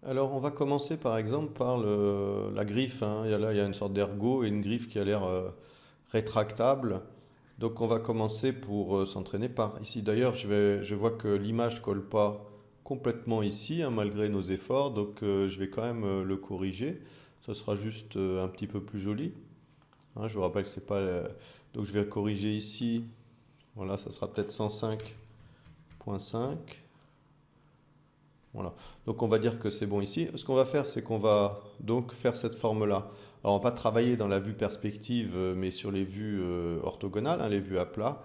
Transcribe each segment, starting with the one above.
Alors, on va commencer par exemple par la griffe, hein. Il y a une sorte d'ergot et une griffe qui a l'air rétractable. Donc, on va commencer pour s'entraîner par ici. D'ailleurs, je vois que l'image colle pas complètement ici, hein, malgré nos efforts. Donc, je vais quand même le corriger. Ce sera juste un petit peu plus joli, hein. Je vous rappelle que c'est pas. Donc, je vais corriger ici. Voilà, ça sera peut-être 105.5. Voilà. Donc on va dire que c'est bon ici. Ce qu'on va faire, c'est qu'on va donc faire cette forme-là. Alors on va pas travailler dans la vue perspective, mais sur les vues orthogonales, hein, les vues à plat,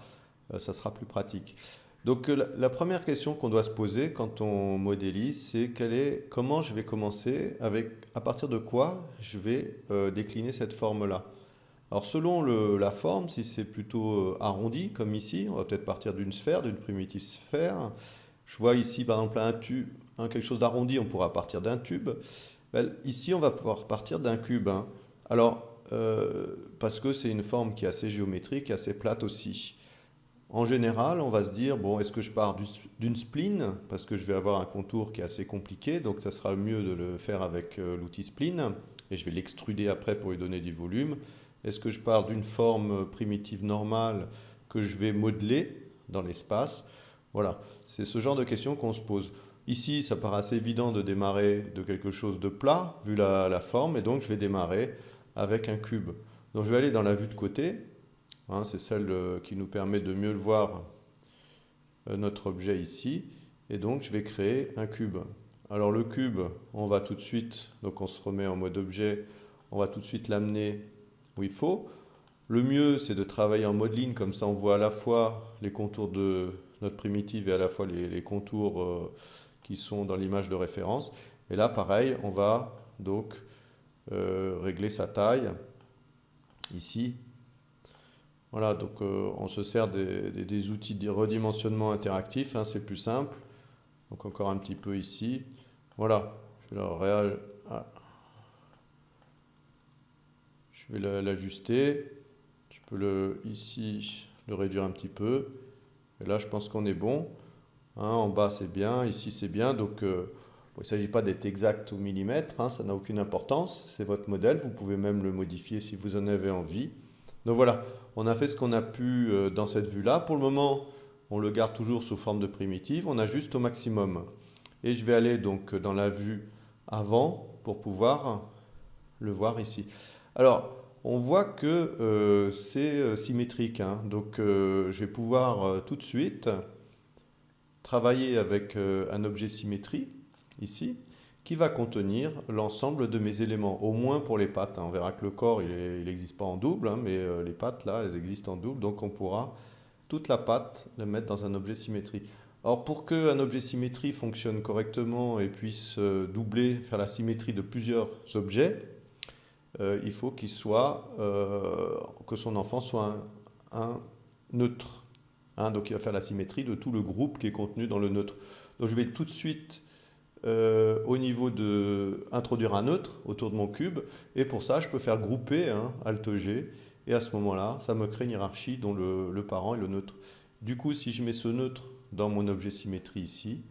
ça sera plus pratique. Donc la première question qu'on doit se poser quand on modélise, c'est comment je vais commencer, à partir de quoi je vais décliner cette forme-là. Alors selon la forme, si c'est plutôt arrondi comme ici, on va peut-être partir d'une sphère, d'une primitive sphère. Je vois ici par exemple un tube, quelque chose d'arrondi, on pourra partir d'un tube. Ben, ici, on va pouvoir partir d'un cube, hein. Alors, parce que c'est une forme qui est assez géométrique, assez plate aussi. En général, on va se dire, bon, est-ce que je pars d'une spline, parce que je vais avoir un contour qui est assez compliqué, donc ça sera mieux de le faire avec l'outil spline, et je vais l'extruder après pour lui donner du volume. Est-ce que je pars d'une forme primitive normale que je vais modeler dans l'espace? Voilà, c'est ce genre de questions qu'on se pose. Ici, ça paraît assez évident de démarrer de quelque chose de plat, vu la forme, et donc je vais démarrer avec un cube. Donc je vais aller dans la vue de côté, hein, c'est celle qui nous permet de mieux voir notre objet ici. Et donc, je vais créer un cube. Alors, le cube, on va tout de suite, donc on se remet en mode objet, on va tout de suite l'amener où il faut. Le mieux, c'est de travailler en mode ligne, comme ça on voit à la fois les contours de notre primitive et à la fois les contours qui sont dans l'image de référence. Et là, pareil, on va donc régler sa taille ici. Voilà, donc on se sert des outils de redimensionnement interactif, hein, c'est plus simple. Donc encore un petit peu ici. Voilà, je vais ah, je vais l'ajuster. Je peux ici le réduire un petit peu. Et là, je pense qu'on est bon, hein. En bas, c'est bien. Ici, c'est bien. Donc, bon, il ne s'agit pas d'être exact au millimètre, hein, ça n'a aucune importance. C'est votre modèle. Vous pouvez même le modifier si vous en avez envie. Donc voilà, on a fait ce qu'on a pu dans cette vue-là. Pour le moment, on le garde toujours sous forme de primitive. On ajuste au maximum. Et je vais aller donc dans la vue avant pour pouvoir le voir ici. Alors, on voit que c'est symétrique, hein. Donc, je vais pouvoir tout de suite travailler avec un objet symétrie ici qui va contenir l'ensemble de mes éléments, au moins pour les pattes, hein. On verra que le corps, il n'existe pas en double, hein, mais les pattes, là, elles existent en double. Donc, on pourra toute la patte la mettre dans un objet symétrie. Alors, pour qu'un objet symétrie fonctionne correctement et puisse doubler, faire la symétrie de plusieurs objets, il faut que son enfant soit un neutre, hein. Donc, il va faire la symétrie de tout le groupe qui est contenu dans le neutre. Donc, je vais tout de suite au niveau de introduire un neutre autour de mon cube. Et pour ça, je peux faire grouper, hein, Alt G. Et à ce moment-là, ça me crée une hiérarchie dont le parent est le neutre. Du coup, si je mets ce neutre dans mon objet symétrie ici,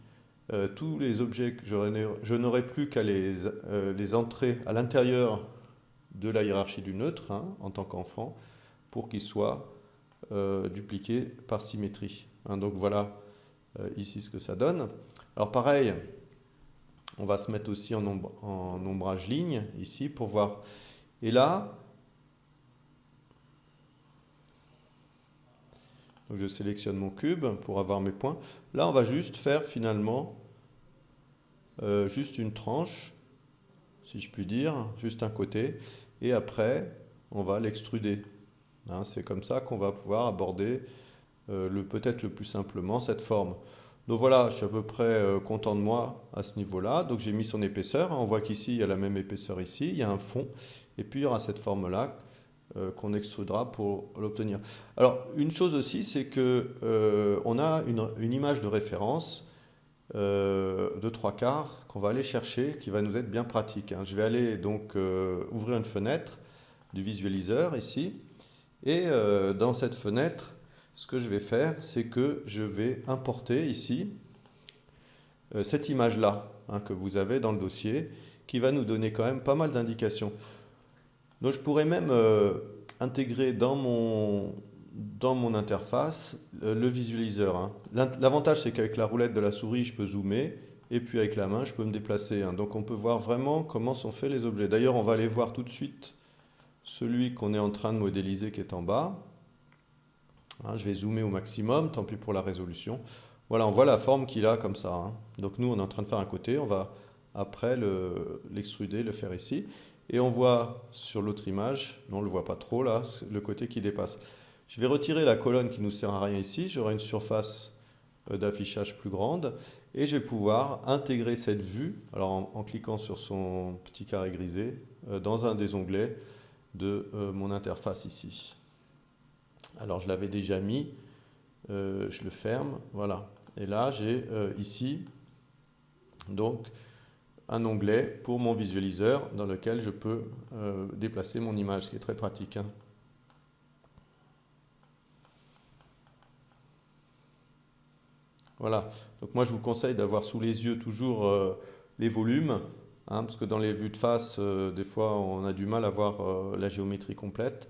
tous les objets que je n'aurai plus qu'à les entrer à l'intérieur de la hiérarchie du neutre, hein, en tant qu'enfant pour qu'ils soient dupliqués par symétrie, hein. Donc voilà ici ce que ça donne. Alors pareil, on va se mettre aussi en ombrage ligne ici pour voir. Et là, donc je sélectionne mon cube pour avoir mes points. Là, on va juste faire finalement juste une tranche, si je puis dire, juste un côté. Et après, on va l'extruder, hein. C'est comme ça qu'on va pouvoir aborder peut-être le plus simplement cette forme. Donc voilà, je suis à peu près content de moi à ce niveau-là. Donc j'ai mis son épaisseur, hein. On voit qu'ici, il y a la même épaisseur ici, il y a un fond, et puis il y aura cette forme-là qu'on extrudera pour l'obtenir. Alors une chose aussi, c'est que on a une image de référence de trois quarts qu'on va aller chercher, qui va nous être bien pratique, hein. Je vais aller donc ouvrir une fenêtre du visualiseur ici, et dans cette fenêtre, ce que je vais faire, c'est que je vais importer ici cette image-là. hein, que vous avez dans le dossier, qui va nous donner quand même pas mal d'indications. Donc je pourrais même intégrer dans mon interface le visualiseur, hein. L'avantage, c'est qu'avec la roulette de la souris, je peux zoomer, et puis avec la main, je peux me déplacer, hein. Donc on peut voir vraiment comment sont faits les objets. D'ailleurs, on va aller voir tout de suite celui qu'on est en train de modéliser qui est en bas. Hein, je vais zoomer au maximum, tant pis pour la résolution. Voilà, on voit la forme qu'il a comme ça, hein. Donc nous, on est en train de faire un côté, on va après l'extruder, le faire ici. Et on voit sur l'autre image, non, on ne le voit pas trop là, le côté qui dépasse. Je vais retirer la colonne qui ne nous sert à rien ici, j'aurai une surface d'affichage plus grande et je vais pouvoir intégrer cette vue, alors en cliquant sur son petit carré grisé, dans un des onglets de mon interface ici. Alors je l'avais déjà mis, je le ferme, voilà. Et là j'ai ici donc un onglet pour mon visualiseur dans lequel je peux déplacer mon image, ce qui est très pratique, hein. Voilà, donc moi je vous conseille d'avoir sous les yeux toujours les volumes, hein, parce que dans les vues de face, des fois on a du mal à voir la géométrie complète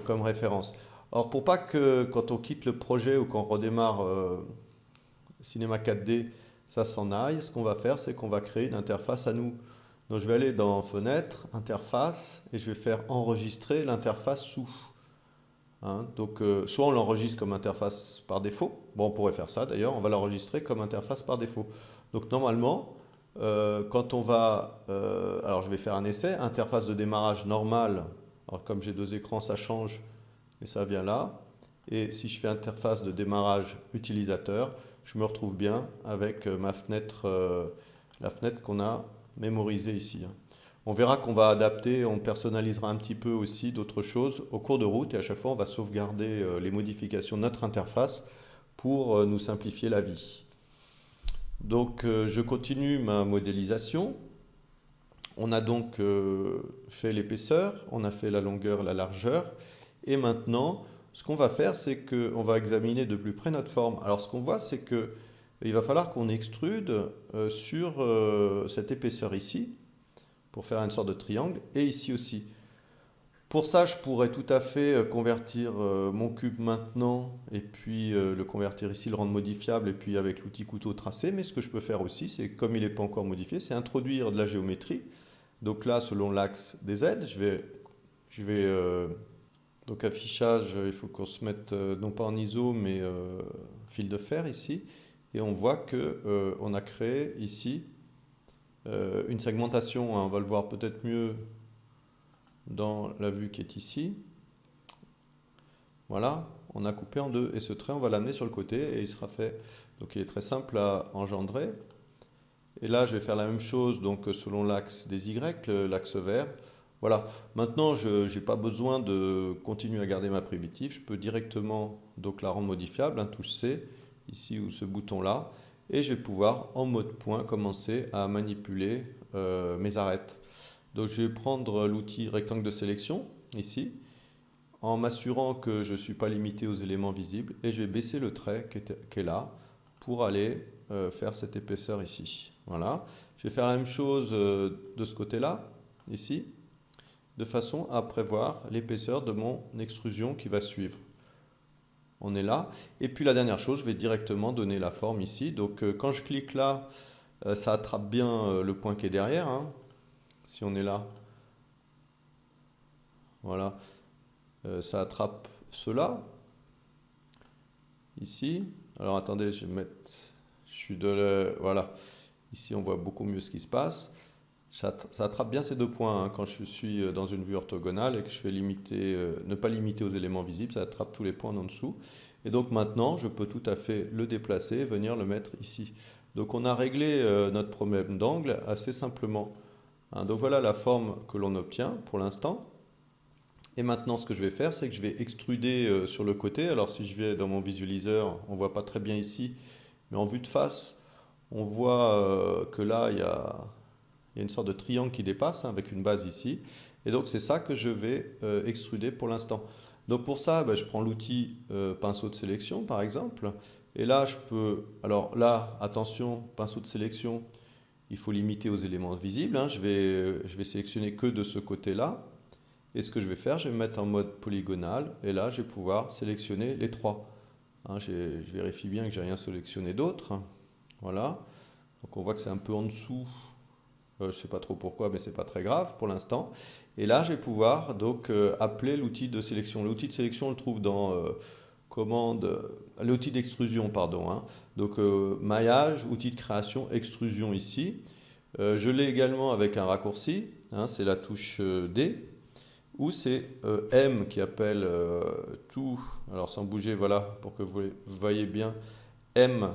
comme référence. Alors pour pas que quand on quitte le projet ou qu'on redémarre Cinema 4D, ça s'en aille, ce qu'on va faire, c'est qu'on va créer une interface à nous. Donc je vais aller dans Fenêtre, Interface, et je vais faire enregistrer l'interface sous. Hein, donc soit on l'enregistre comme interface par défaut, bon on pourrait faire ça d'ailleurs, on va l'enregistrer comme interface par défaut. Donc normalement, quand on va, alors je vais faire un essai, interface de démarrage normale, alors comme j'ai deux écrans ça change, et ça vient là, et si je fais interface de démarrage utilisateur, je me retrouve bien avec ma fenêtre, la fenêtre qu'on a mémorisée ici, hein. On verra qu'on va adapter, on personnalisera un petit peu aussi d'autres choses au cours de route et à chaque fois on va sauvegarder les modifications de notre interface pour nous simplifier la vie. Donc je continue ma modélisation. On a donc fait l'épaisseur, on a fait la longueur, la largeur et maintenant ce qu'on va faire c'est qu'on va examiner de plus près notre forme. Alors ce qu'on voit c'est que il va falloir qu'on extrude sur cette épaisseur ici pour faire une sorte de triangle, et ici aussi. Pour ça, je pourrais tout à fait convertir mon cube maintenant, et puis le convertir ici, le rendre modifiable, et puis avec l'outil couteau tracer, mais ce que je peux faire aussi, c'est, comme il n'est pas encore modifié, c'est introduire de la géométrie. Donc là, selon l'axe des Z, donc affichage, il faut qu'on se mette, non pas en ISO, mais fil de fer ici, et on voit que on a créé ici une segmentation, hein, on va le voir peut-être mieux dans la vue qui est ici. Voilà, on a coupé en deux et ce trait on va l'amener sur le côté et il sera fait. Donc il est très simple à engendrer. Et là je vais faire la même chose donc selon l'axe des Y, l'axe vert. Voilà, maintenant je n'ai pas besoin de continuer à garder ma primitive, je peux directement donc la rendre modifiable, hein, touche C, ici ou ce bouton là. Et je vais pouvoir, en mode point, commencer à manipuler mes arêtes. Donc je vais prendre l'outil rectangle de sélection, ici, en m'assurant que je ne suis pas limité aux éléments visibles, et je vais baisser le trait qui est là, pour aller faire cette épaisseur ici. Voilà. Je vais faire la même chose de ce côté-là, ici, de façon à prévoir l'épaisseur de mon extrusion qui va suivre. On est là. Et puis la dernière chose, je vais directement donner la forme ici. Donc quand je clique là, ça attrape bien le point qui est derrière, hein. Si on est là, voilà, ça attrape cela. Ici, alors attendez, je vais mettre, voilà, ici on voit beaucoup mieux ce qui se passe. Ça attrape bien ces deux points, hein, quand je suis dans une vue orthogonale et que je fais ne pas limiter aux éléments visibles, ça attrape tous les points en dessous. Et donc maintenant, je peux tout à fait le déplacer et venir le mettre ici. Donc on a réglé notre problème d'angle assez simplement, hein. Donc voilà la forme que l'on obtient pour l'instant. Et maintenant, ce que je vais faire, c'est que je vais extruder sur le côté. Alors si je vais dans mon visualiseur, on ne voit pas très bien ici, mais en vue de face, on voit que là, il y a une sorte de triangle qui dépasse, hein, avec une base ici. Et donc c'est ça que je vais extruder pour l'instant. Donc pour ça, je prends l'outil pinceau de sélection par exemple. Et là, je peux... Alors là, attention, pinceau de sélection, il faut limiter aux éléments visibles, hein. Je vais sélectionner que de ce côté-là. Et ce que je vais faire, je vais me mettre en mode polygonal. Et là, je vais pouvoir sélectionner les trois. Hein, je vérifie bien que j'ai rien sélectionné d'autre. Voilà. Donc on voit que c'est un peu en dessous. Je ne sais pas trop pourquoi, mais c'est pas très grave pour l'instant. Et là, je vais pouvoir donc appeler l'outil de sélection. L'outil de sélection, on le trouve dans l'outil d'extrusion, pardon, hein. Donc maillage, outil de création, extrusion ici. Je l'ai également avec un raccourci, hein, c'est la touche D, ou c'est M qui appelle tout, alors sans bouger, voilà, pour que vous voyez bien, M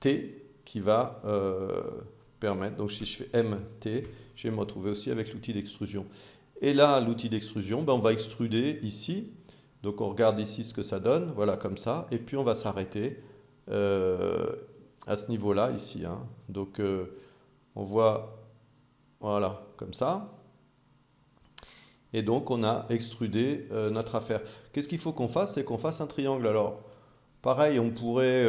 T qui va permettre, donc si je fais MT, je vais me retrouver aussi avec l'outil d'extrusion. Et là, l'outil d'extrusion, ben, on va extruder ici. Donc on regarde ici ce que ça donne, voilà comme ça. Et puis on va s'arrêter à ce niveau-là, ici, hein. Donc on voit, voilà, comme ça. Et donc on a extrudé notre affaire. Qu'est-ce qu'il faut qu'on fasse? C'est qu'on fasse un triangle. Alors pareil, on pourrait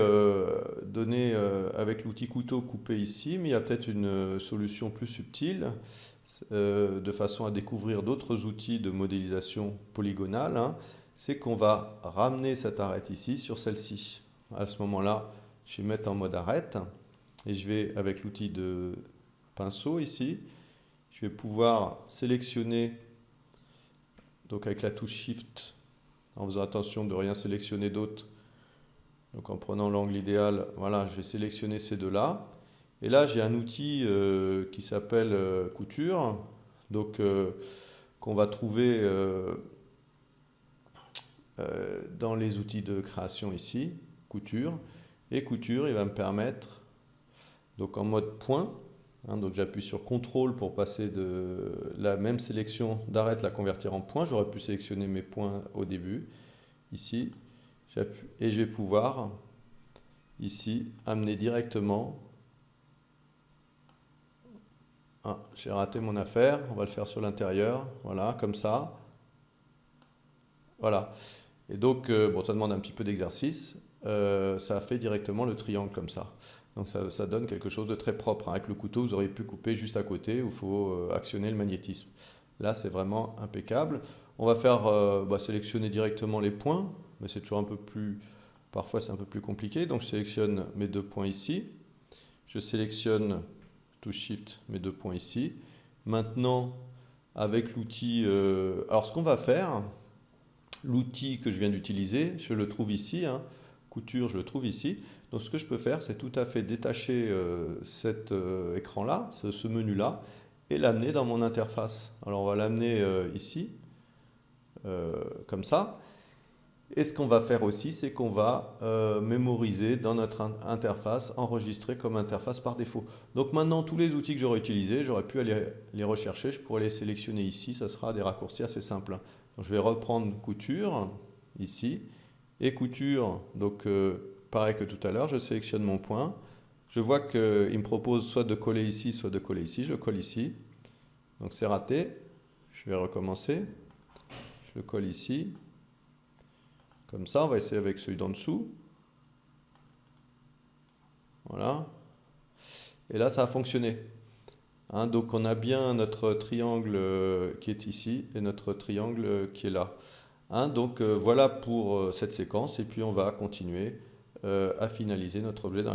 donner avec l'outil couteau couper ici, mais il y a peut-être une solution plus subtile de façon à découvrir d'autres outils de modélisation polygonale, hein. C'est qu'on va ramener cette arête ici sur celle-ci. À ce moment-là, je vais mettre en mode arête et je vais avec l'outil de pinceau ici, je vais pouvoir sélectionner, donc avec la touche Shift, en faisant attention de ne rien sélectionner d'autre. Donc en prenant l'angle idéal, voilà, je vais sélectionner ces deux-là. Et là, j'ai un outil qui s'appelle couture, donc qu'on va trouver dans les outils de création ici, couture. Et couture, il va me permettre, donc en mode point, hein, donc j'appuie sur CTRL pour passer de la même sélection d'arête, la convertir en point. J'aurais pu sélectionner mes points au début, ici. Et je vais pouvoir, ici, amener directement. Ah, j'ai raté mon affaire, on va le faire sur l'intérieur, voilà, comme ça. Voilà. Et donc, bon, ça demande un petit peu d'exercice. Ça fait directement le triangle comme ça. Donc ça donne quelque chose de très propre, hein. Avec le couteau, vous auriez pu couper juste à côté où il faut actionner le magnétisme. Là, c'est vraiment impeccable. On va faire sélectionner directement les points, mais c'est toujours un peu plus... Parfois, c'est un peu plus compliqué. Donc, je sélectionne mes deux points ici. Je sélectionne, touche Shift, mes deux points ici. Maintenant, avec l'outil... alors, ce qu'on va faire, l'outil que je viens d'utiliser, je le trouve ici, hein. Couture, je le trouve ici. Donc, ce que je peux faire, c'est tout à fait détacher cet écran-là, ce menu-là, et l'amener dans mon interface. Alors, on va l'amener ici, comme ça. Et ce qu'on va faire aussi, c'est qu'on va mémoriser dans notre interface, enregistrer comme interface par défaut. Donc maintenant, tous les outils que j'aurais utilisés, j'aurais pu aller les rechercher, je pourrais les sélectionner ici, ça sera des raccourcis assez simples. Donc je vais reprendre couture, ici, et couture, donc pareil que tout à l'heure, je sélectionne mon point. Je vois qu'il me propose soit de coller ici, soit de coller ici, je colle ici. Donc c'est raté, je vais recommencer, je le colle ici. Comme ça, on va essayer avec celui d'en dessous. Voilà. Et là, ça a fonctionné. Hein, donc, on a bien notre triangle qui est ici et notre triangle qui est là. Hein, donc, voilà pour cette séquence. Et puis, on va continuer à finaliser notre objet dans